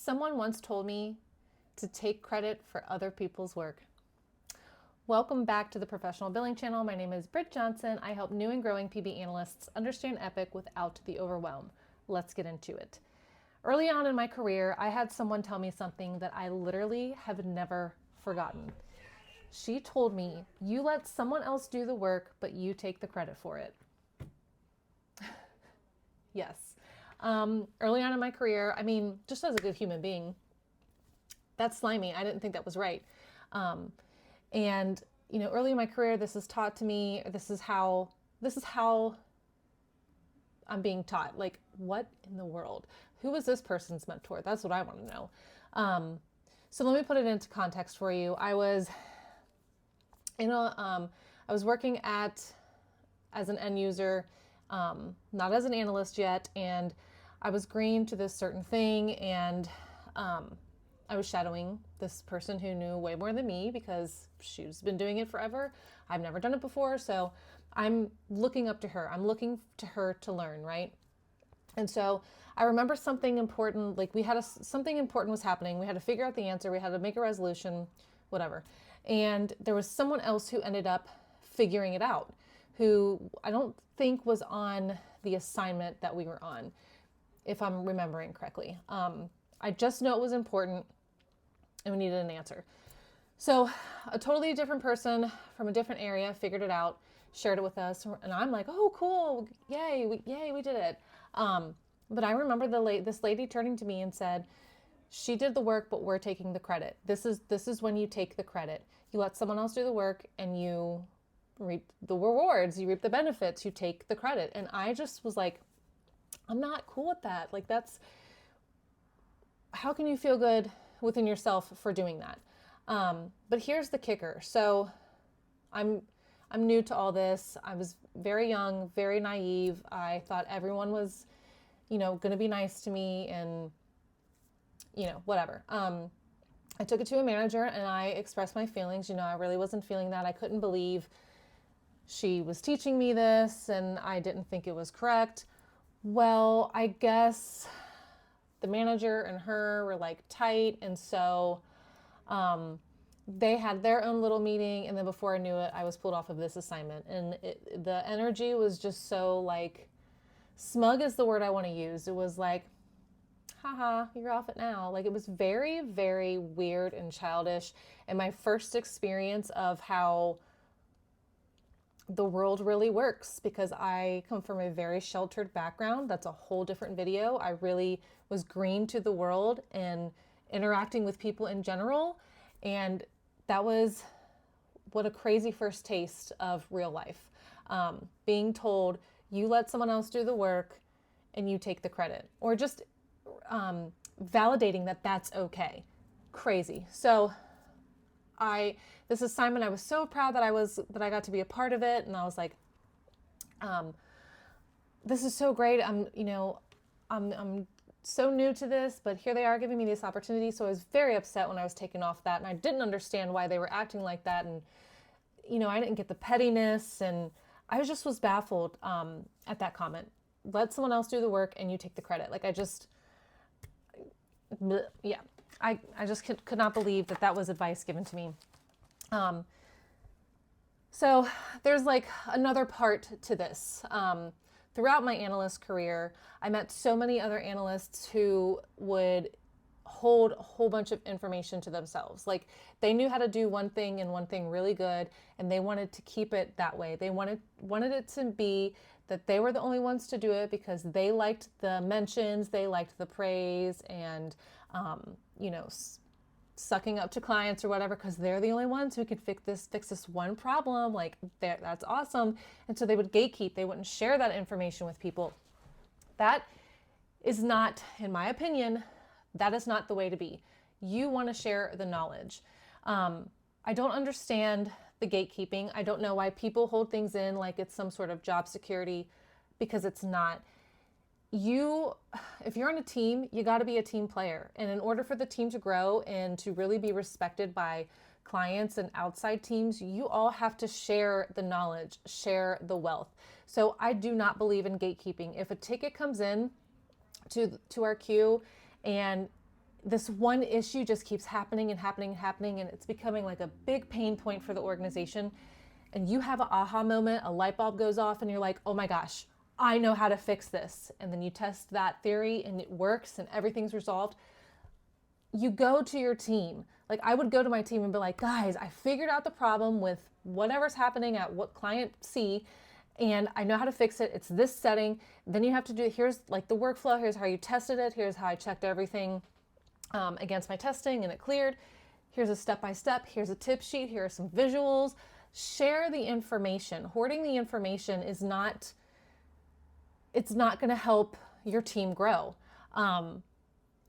Someone once told me to take credit for other people's work. Welcome back to the Professional Billing Channel. My name is Britt Johnson. I help new and growing PB analysts understand Epic without the overwhelm. Let's get into it. Early on in my career, I had someone tell me something that I literally have never forgotten. She told me, you let someone else do the work, but you take the credit for it. Yes. Early on in my career, just as a good human being, that's slimy. I didn't think that was right. And early in my career, this is taught to me. This is how I'm being taught. Like, what in the world? Who is this person's mentor? That's what I want to know. So let me put it into context for you. I was working as an end user, not as an analyst yet, and I was green to this certain thing, and I was shadowing this person who knew way more than me because she's been doing it forever. I've never done it before, so I'm looking up to her. I'm looking to her to learn, right? And so I remember something important, like something important was happening. We had to figure out the answer. We had to make a resolution, whatever. And there was someone else who ended up figuring it out, who I don't think was on the assignment that we were on, if I'm remembering correctly. I just know it was important and we needed an answer. So a totally different person from a different area figured it out, shared it with us, and I'm like, oh, cool, yay, we did it. But I remember this lady turning to me and said, she did the work, but we're taking the credit. This is when you take the credit. You let someone else do the work and you reap the rewards, you reap the benefits, you take the credit. And I just was like, I'm not cool with that. Like, how can you feel good within yourself for doing that? But here's the kicker. So I'm new to all this. I was very young, very naive. I thought everyone was, going to be nice to me and, whatever. I took it to a manager and I expressed my feelings. I really wasn't feeling that. I couldn't believe she was teaching me this and I didn't think it was correct. Well, I guess the manager and her were like tight. And so they had their own little meeting. And then before I knew it, I was pulled off of this assignment. And the energy was just so like, smug is the word I want to use. It was like, haha, you're off it now. Like, it was very, very weird and childish. And my first experience of how the world really works, because I come from a very sheltered background. That's a whole different video. I really was green to the world and interacting with people in general. And that was what a crazy first taste of real life. Being told, you let someone else do the work and you take the credit, or just validating that that's okay. Crazy. So this assignment, I was so proud that I got to be a part of it. And I was like, this is so great. I'm so new to this, but here they are giving me this opportunity. So I was very upset when I was taken off that. And I didn't understand why they were acting like that. And, I didn't get the pettiness, and I was baffled at that comment. Let someone else do the work and you take the credit. Like, I just could not believe that was advice given to me. So there's like another part to this. Throughout my analyst career, I met so many other analysts who would hold a whole bunch of information to themselves. Like, they knew how to do one thing and one thing really good, and they wanted to keep it that way. They wanted it to be that they were the only ones to do it because they liked the mentions, they liked the praise, and sucking up to clients or whatever, because they're the only ones who could fix this one problem. Like, that's awesome. And so they would gatekeep. They wouldn't share that information with people. That is not, in my opinion, that is not the way to be. You want to share the knowledge. I don't understand the gatekeeping. I don't know why people hold things in like it's some sort of job security, because it's not. If you're on a team, you got to be a team player. And in order for the team to grow and to really be respected by clients and outside teams, you all have to share the knowledge, share the wealth. So I do not believe in gatekeeping. If a ticket comes in to our queue and this one issue just keeps happening and happening and happening, and it's becoming like a big pain point for the organization. And you have an aha moment, a light bulb goes off, and you're like, oh my gosh, I know how to fix this. And then you test that theory and it works and everything's resolved. You go to your team. Like I would go to my team and be like, guys, I figured out the problem with whatever's happening at what client C, and I know how to fix it. It's this setting. Then you have to do, here's like the workflow. Here's how you tested it. Here's how I checked everything against my testing and it cleared. Here's a step-by-step. Here's a tip sheet. Here are some visuals. Share the information. Hoarding the information is not, it's not going to help your team grow. And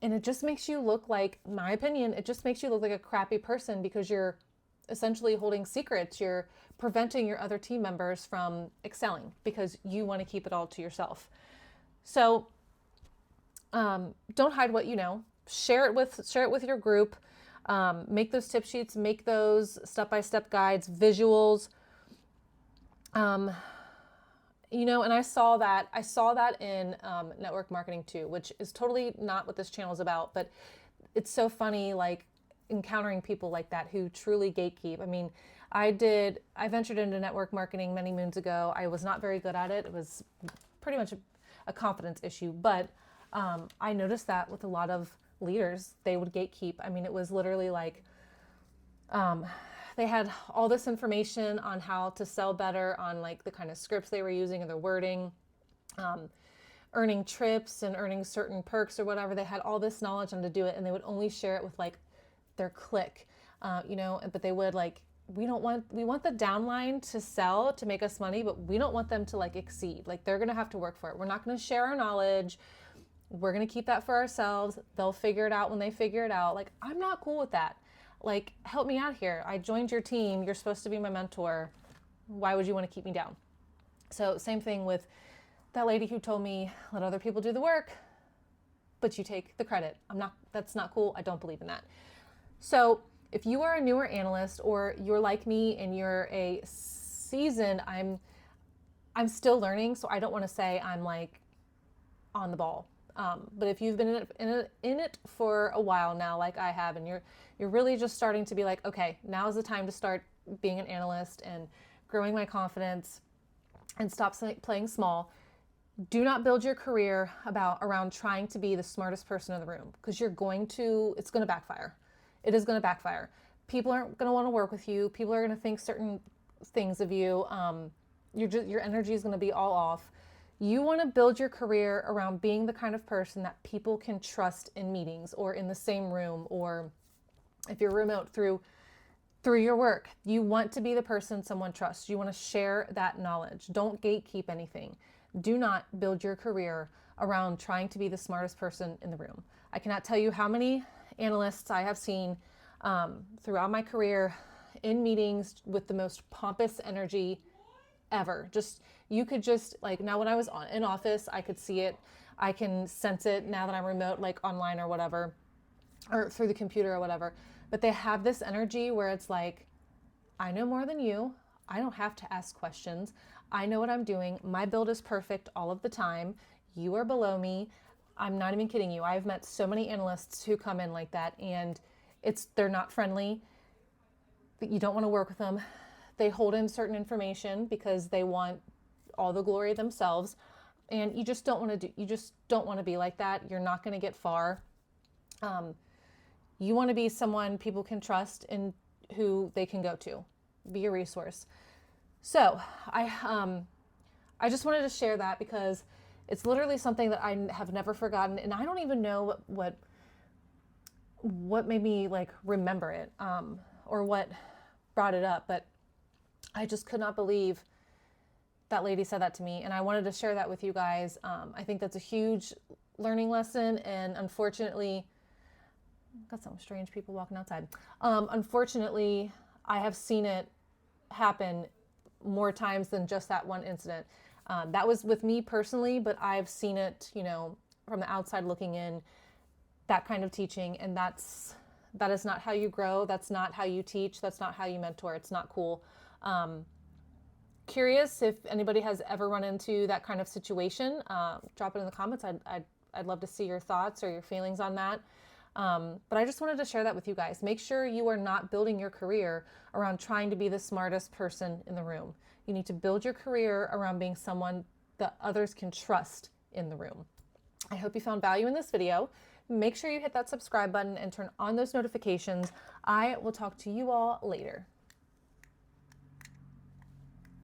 it just makes you look like, in my opinion, it just makes you look like a crappy person because you're essentially holding secrets. You're preventing your other team members from excelling because you want to keep it all to yourself. So don't hide what you know. Share it with your group. Make those tip sheets, make those step-by-step guides, visuals. You know, and I saw that in network marketing too, which is totally not what this channel is about, but it's so funny, like encountering people like that who truly gatekeep. I mean, I ventured into network marketing many moons ago. I was not very good at it. It was pretty much a confidence issue, but I noticed that with a lot of leaders, they would gatekeep. I mean, it was literally like, they had all this information on how to sell better, on like the kind of scripts they were using and their wording, earning trips and earning certain perks or whatever. They had all this knowledge on to do it, and they would only share it with like their clique, you know, but they would like, we want the downline to sell to make us money, but we don't want them to like exceed. Like they're going to have to work for it. We're not going to share our knowledge. We're going to keep that for ourselves. They'll figure it out when they figure it out. Like, I'm not cool with that. Like, help me out here. I joined your team. You're supposed to be my mentor. Why would you want to keep me down? So same thing with that lady who told me, let other people do the work, but you take the credit. That's not cool. I don't believe in that. So if you are a newer analyst or you're like me and you're a seasoned, I'm still learning. So I don't want to say I'm like on the ball. But if you've been in it for a while now, like I have, and you're really just starting to be like, okay, now's the time to start being an analyst and growing my confidence and stop playing small. Do not build your career around trying to be the smartest person in the room, because it's going to backfire. It is going to backfire. People aren't going to want to work with you. People are going to think certain things of you. Your energy is going to be all off. You want to build your career around being the kind of person that people can trust in meetings or in the same room, or if you're remote through your work. You want to be the person someone trusts. You want to share that knowledge. Don't gatekeep anything. Do not build your career around trying to be the smartest person in the room. I cannot tell you how many analysts I have seen throughout my career in meetings with the most pompous energy ever. You could just like, now when I was in office, I could see it. I can sense it now that I'm remote, like online or whatever, or through the computer or whatever. But they have this energy where it's like, I know more than you. I don't have to ask questions. I know what I'm doing. My build is perfect all of the time. You are below me. I'm not even kidding you. I've met so many analysts who come in like that, and they're not friendly. You don't want to work with them. They hold in certain information because they want all the glory themselves, and you just don't want to be like that. You're not going to get far. You want to be someone people can trust and who they can go to. Be a resource. So I just wanted to share that because it's literally something that I have never forgotten, and I don't even know what made me like remember it, or what brought it up, but I just could not believe that lady said that to me, and I wanted to share that with you guys. I think that's a huge learning lesson, and unfortunately, got some strange people walking outside. Unfortunately, I have seen it happen more times than just that one incident. That was with me personally, but I've seen it, from the outside looking in, that kind of teaching, and that is not how you grow. That's not how you teach. That's not how you mentor. It's not cool. Curious if anybody has ever run into that kind of situation. Drop it in the comments. I'd love to see your thoughts or your feelings on that. But I just wanted to share that with you guys. Make sure you are not building your career around trying to be the smartest person in the room. You need to build your career around being someone that others can trust in the room. I hope you found value in this video. Make sure you hit that subscribe button and turn on those notifications. I will talk to you all later.